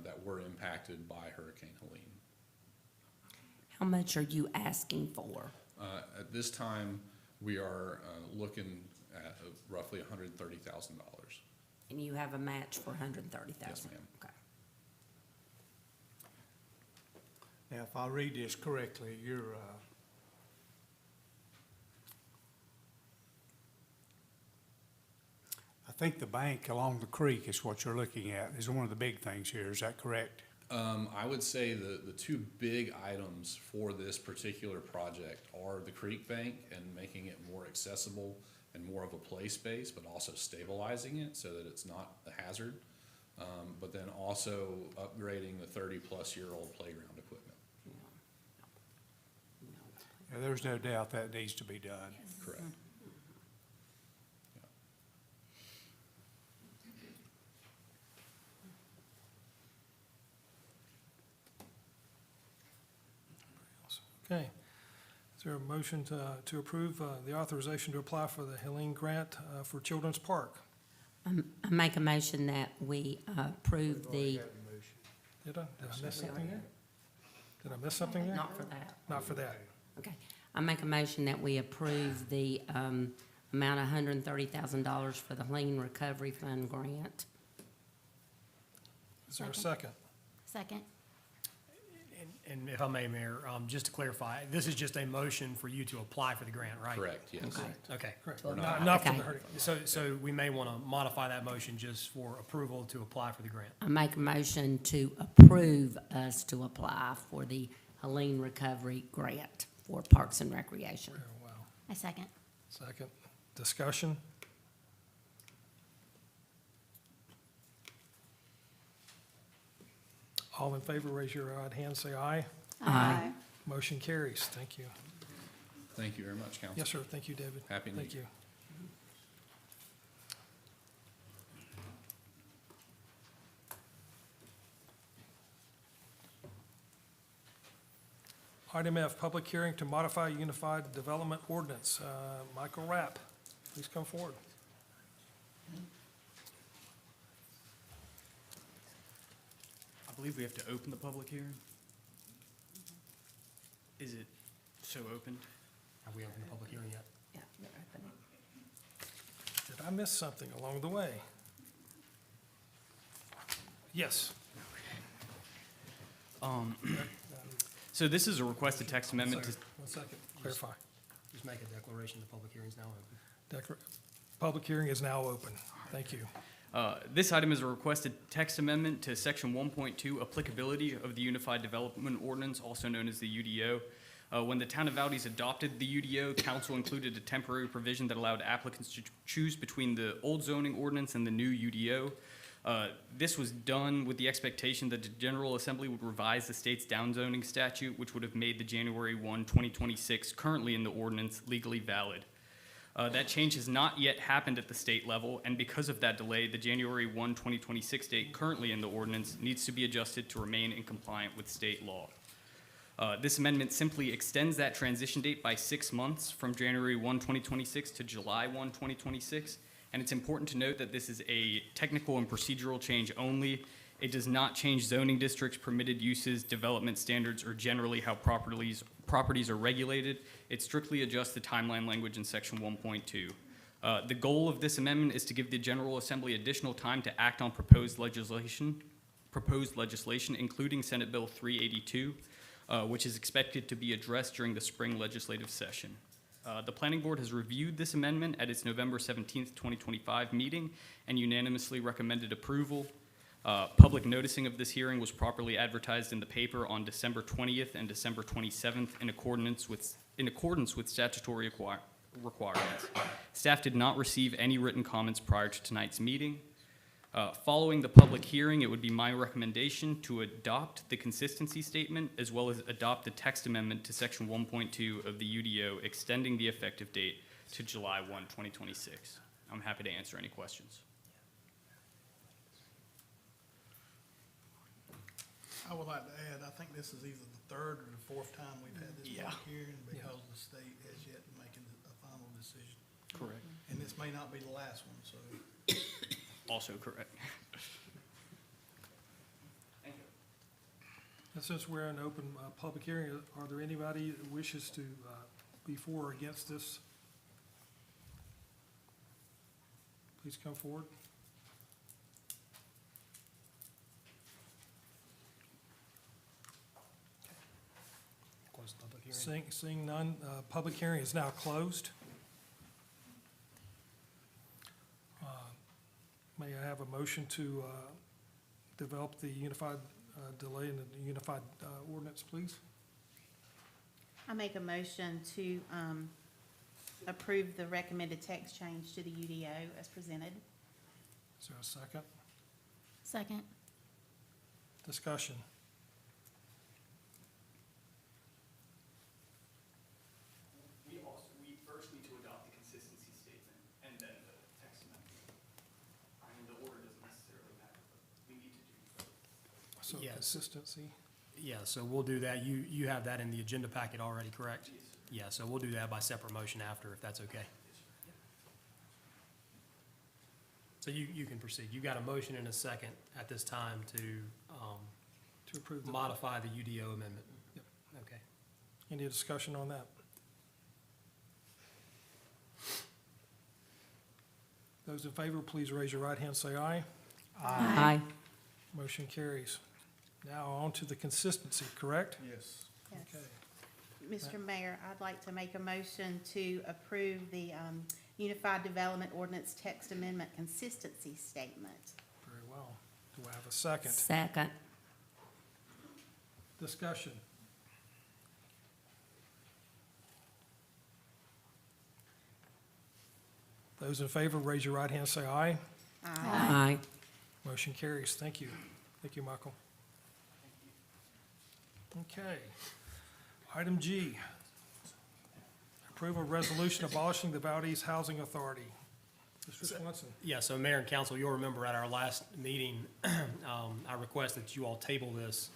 that were impacted by Hurricane Helene. How much are you asking for? At this time, we are looking at roughly $130,000. And you have a match for $130,000? Yes, ma'am. Okay. Now, if I read this correctly, you're, I think the bank along the creek is what you're looking at, is one of the big things here, is that correct? I would say the two big items for this particular project are the creek bank and making it more accessible and more of a play space, but also stabilizing it so that it's not a hazard. But then also upgrading the 30-plus-year-old playground equipment. Yeah, there's no doubt that needs to be done. Correct. Okay. Is there a motion to approve the authorization to apply for the Helene Grant for Children's Park? I make a motion that we approve the, Did I miss something there? Did I miss something there? not for that. Not for that. Okay. I make a motion that we approve the amount of $130,000 for the Lean Recovery Fund grant. Is there a second? Second. And if I may, Mayor, just to clarify, this is just a motion for you to apply for the grant, right? Correct, yes. Okay. Correct. Well, Not for okay. the hurricane. So we may want to modify that motion just for approval to apply for the grant. I make a motion to approve us to apply for the Helene Recovery Grant for Parks and Recreation. Wow. I second. Second. Discussion? All in favor, raise your right hand, say aye. Aye. Motion carries. Thank you. Thank you very much, Council. Yes, sir. Thank you, David. Happy New Thank Year. you. Item F, public hearing to modify Unified Development Ordinance. Michael Rapp, please come forward. I believe we have to open the public hearing. Is it so opened? Have we opened the public hearing yet? Yeah, they're opening. Did I miss something along the way? Yes. So this is a requested text amendment to, One second, clarify. Just make a declaration the public hearing is now open. Public hearing is now open. Thank you. this item is a requested text amendment to section 1.2 applicability of the Unified Development Ordinance, also known as the UDO. When the town of Valdese adopted the UDO, council included a temporary provision that allowed applicants to choose between the old zoning ordinance and the new UDO. This was done with the expectation that the General Assembly would revise the state's downzoning statute, which would have made the January 1, 2026, currently in the ordinance, legally valid. That change has not yet happened at the state level, and because of that delay, the January 1, 2026 date currently in the ordinance needs to be adjusted to remain in compliance with state law. This amendment simply extends that transition date by 6 months from January 1, 2026 to July 1, 2026. And it's important to note that this is a technical and procedural change only. It does not change zoning districts, permitted uses, development standards, or generally how properties are regulated. It strictly adjusts the timeline language in section 1.2. The goal of this amendment is to give the General Assembly additional time to act on proposed legislation, including Senate Bill 382, which is expected to be addressed during the spring legislative session. The Planning Board has reviewed this amendment at its November 17th, 2025 meeting and unanimously recommended approval. Public noticing of this hearing was properly advertised in the paper on December 20th and December 27th in accordance with statutory requirements. Staff did not receive any written comments prior to tonight's meeting. Following the public hearing, it would be my recommendation to adopt the consistency statement as well as adopt the text amendment to section 1.2 of the UDO, extending the effective date to July 1, 2026. I'm happy to answer any questions. I would like to add, I think this is either the third or the fourth time we've had this Yeah. public hearing because the state has yet to make a final decision. Correct. And this may not be the last one, so. Also correct. And since we're in open public hearing, are there anybody that wishes to be for or against this? Please come forward. Close the public hearing. Seeing none, public hearing is now closed. May I have a motion to develop the unified delay and the unified ordinance, please? I make a motion to approve the recommended text change to the UDO as presented. Is there a second? Second. Discussion. We first need to adopt the consistency statement and then the text amendment. I mean, the order doesn't necessarily matter, but we need to do both. So Yes. consistency. Yeah, so we'll do that. You have that in the agenda packet already, correct? Yeah, so we'll do that by separate motion after, if that's okay. So you can proceed. You got a motion and a second at this time to approve the. modify the UDO amendment. Yep. Okay. Any discussion on that? Those in favor, please raise your right hand, say aye. Aye. Motion carries. Now on to the consistency, correct? Yes. Yes. Okay. Mr. Mayor, I'd like to make a motion to approve the Unified Development Ordinance Text Amendment Consistency Statement. Very well. Do I have a second? Second. Discussion. Those in favor, raise your right hand, say aye. Aye. Motion carries. Thank you. Thank you, Michael. Okay. Item G, approve a resolution abolishing the Valdese Housing Authority. Mr. Swanson. Yeah, so Mayor and Council, you'll remember at our last meeting, I request that you all table this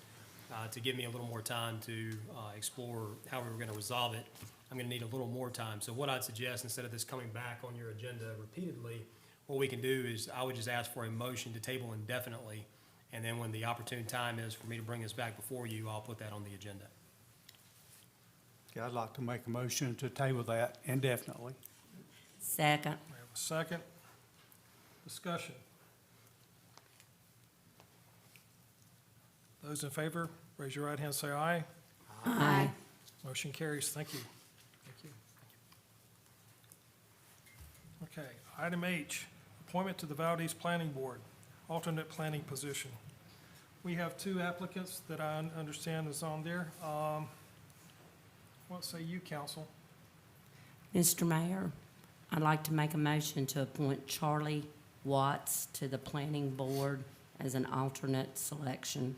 to give me a little more time to explore how we were going to resolve it. I'm going to need a little more time. So what I'd suggest, instead of this coming back on your agenda repeatedly, what we can do is I would just ask for a motion to table indefinitely, and then when the opportune time is for me to bring this back before you, I'll put that on the agenda. Okay, I'd like to make a motion to table that indefinitely. Second. We have a second. Discussion. Those in favor, raise your right hand, say aye. Aye. Motion carries. Thank you. Thank you. Okay, item H, appointment to the Valdese Planning Board, alternate planning position. We have two applicants that I understand is on there. What say you, council? Mr. Mayor, I'd like to make a motion to appoint Charlie Watts to the planning board as an alternate selection.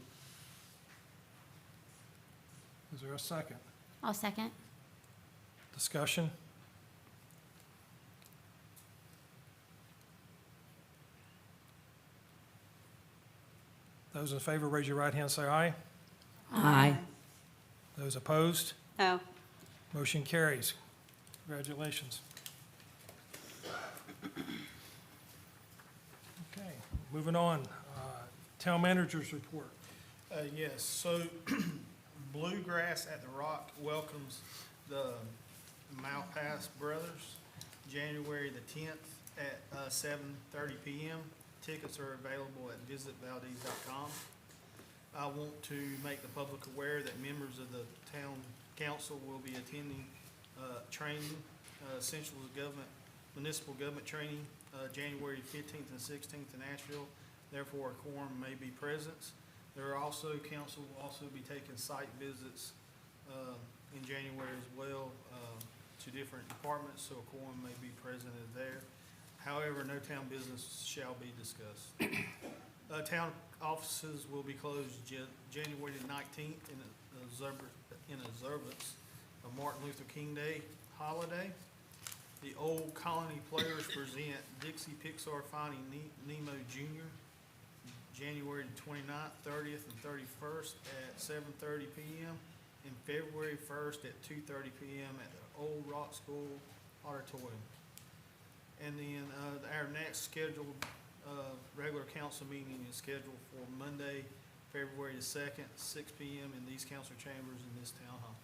Is there a second? I'll second. Discussion? Those in favor, raise your right hand, say aye. Aye. Those opposed? No. Motion carries. Congratulations. Okay, moving on. Town managers report. Yes, so Bluegrass at the Rock welcomes the Malpass Brothers, January the 10th at 7:30 PM. Tickets are available at visitvaldese.com. I want to make the public aware that members of the town council will be attending training, Essentials Government, Municipal Government Training, January 15th and 16th in Asheville. Therefore, a quorum may be present. Council will also be taking site visits in January as well to different departments, so a quorum may be present there. However, no town business shall be discussed. Town offices will be closed January the 19th in observance of Martin Luther King Day holiday. The Old Colony Players present Dixie Pixar Finding Nemo Jr., January the 29th, 30th, and 31st at 7:30 PM, and February 1st at 2:30 PM at the Old Rock School Auditorium. And then our next scheduled regular council meeting is scheduled for Monday, February the 2nd, 6 PM in these council chambers in this town hall.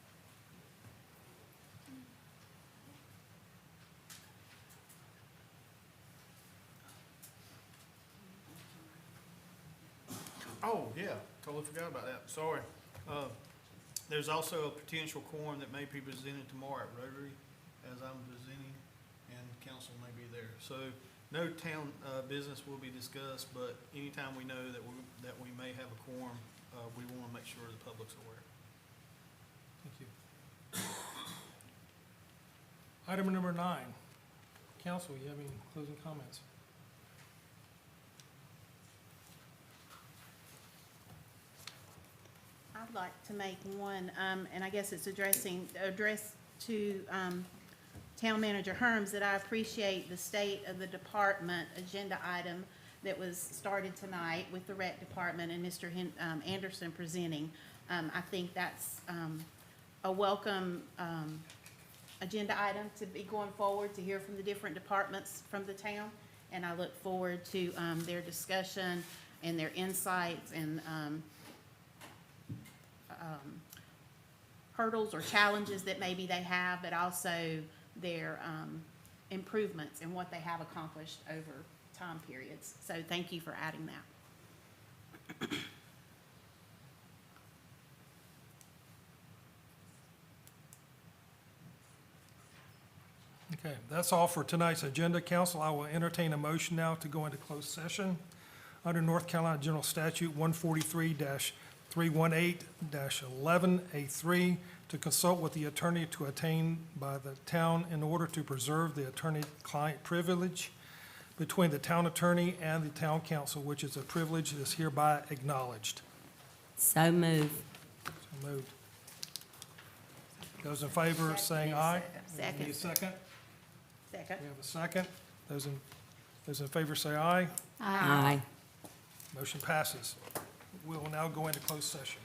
Oh, yeah, totally forgot about that, sorry. There's also a potential quorum that may be presented tomorrow at Rotary, as I'm presenting, and council may be there. So no town, business will be discussed, but anytime we know that we may have a quorum, we wanna make sure the public's aware. Thank you. Item number 9. Council, you have any closing comments? I'd like to make one, and I guess it's addressed to Town Manager Herms, that I appreciate the state of the department agenda item that was started tonight with the rec department and Mr. Anderson presenting. I think that's a welcome agenda item to be going forward, to hear from the different departments from the town. And I look forward to their discussion and their insights and hurdles or challenges that maybe they have, but also their improvements and what they have accomplished over time periods. So thank you for adding that. Okay, that's all for tonight's agenda, council. I will entertain a motion now to go into closed session under North Carolina General Statute 143-318-11A3 to consult with the attorney to attain by the town in order to preserve the attorney-client privilege between the town attorney and the town council, which is a privilege that is hereby acknowledged. So move. So moved. Those in favor, saying aye. Second. Need a second? Second. We have a second. Those in favor say aye. Aye. Motion passes. We will now go into closed session.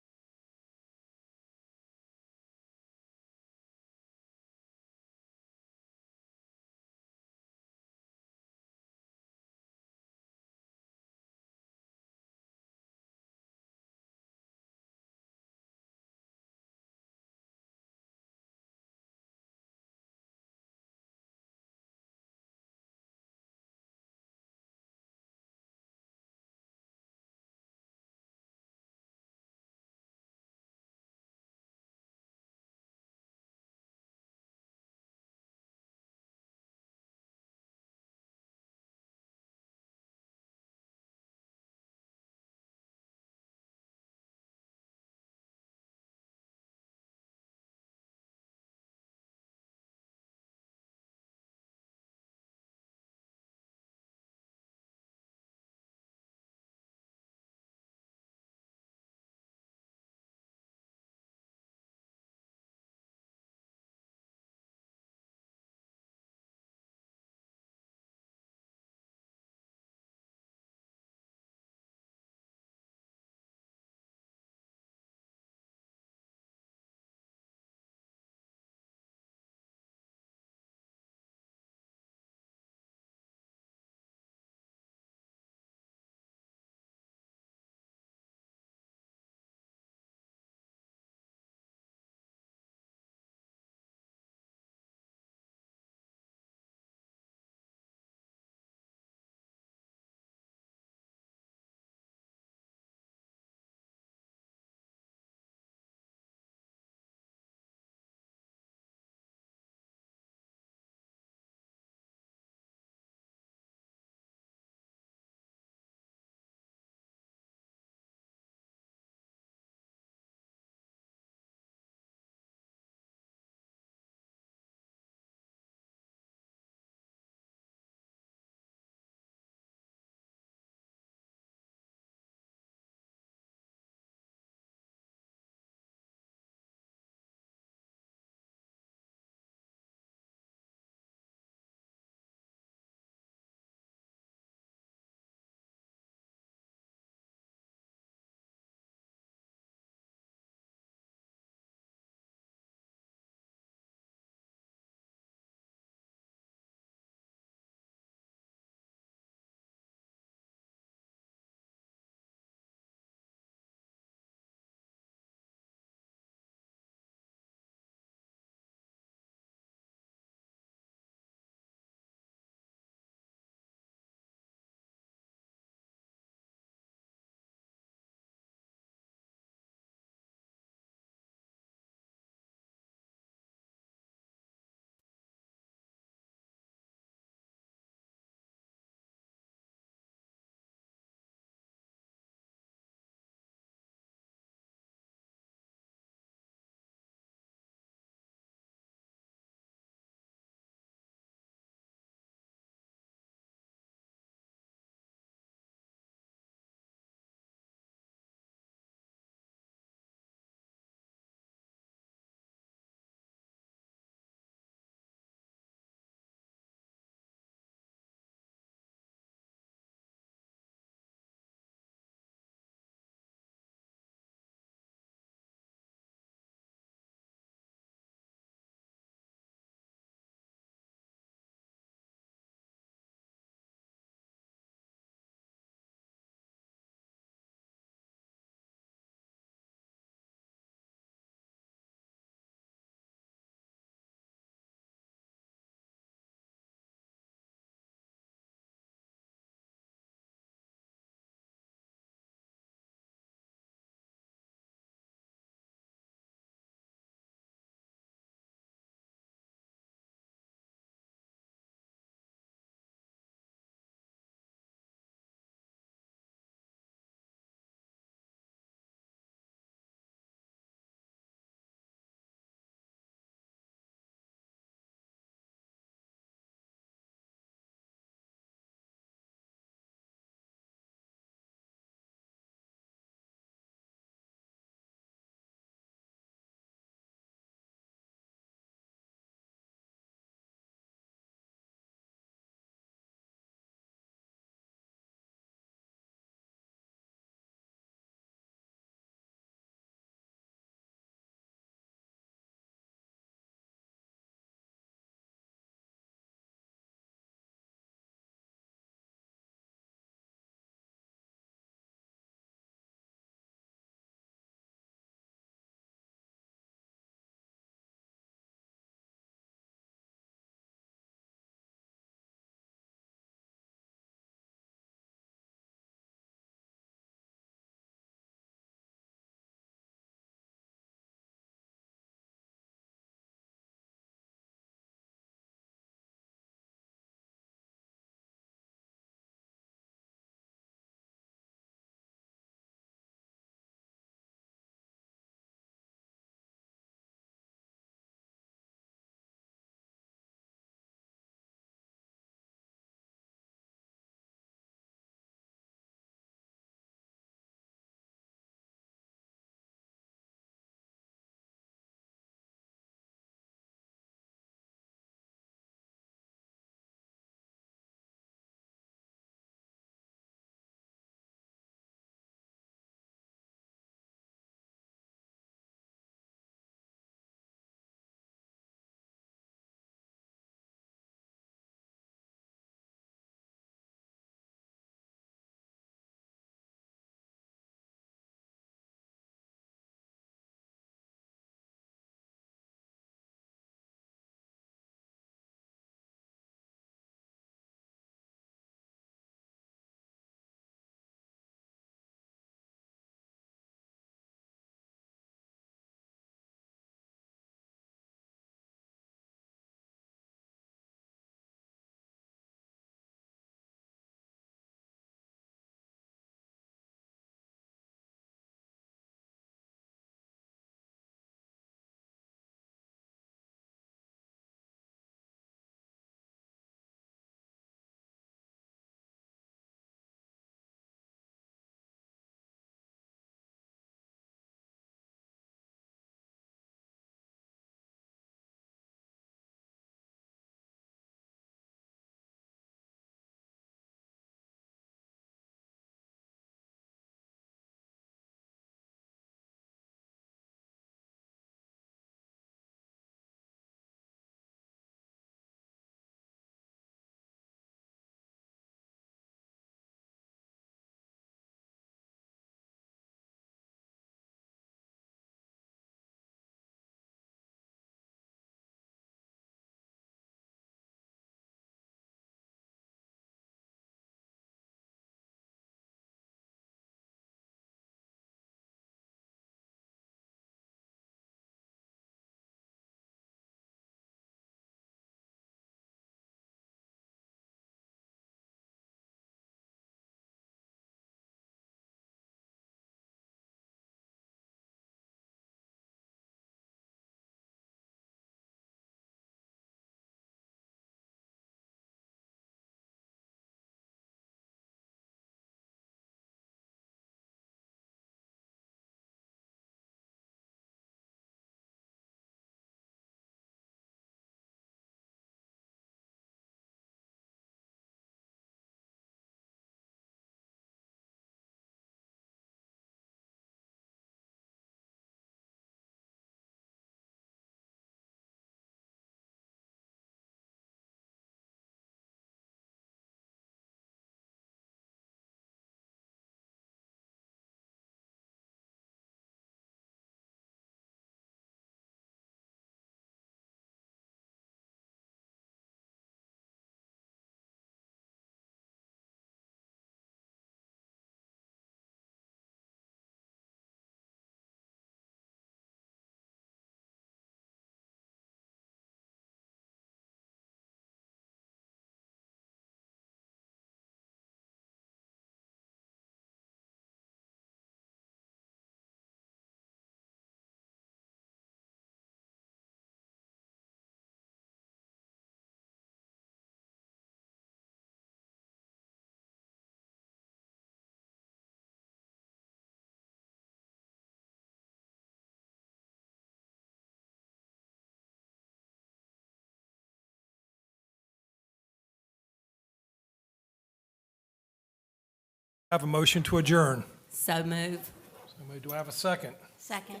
Have a motion to adjourn. So move. So do I have a second? Second.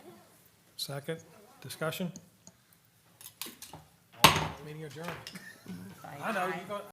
Second, discussion? Meeting adjourned. I know, you got.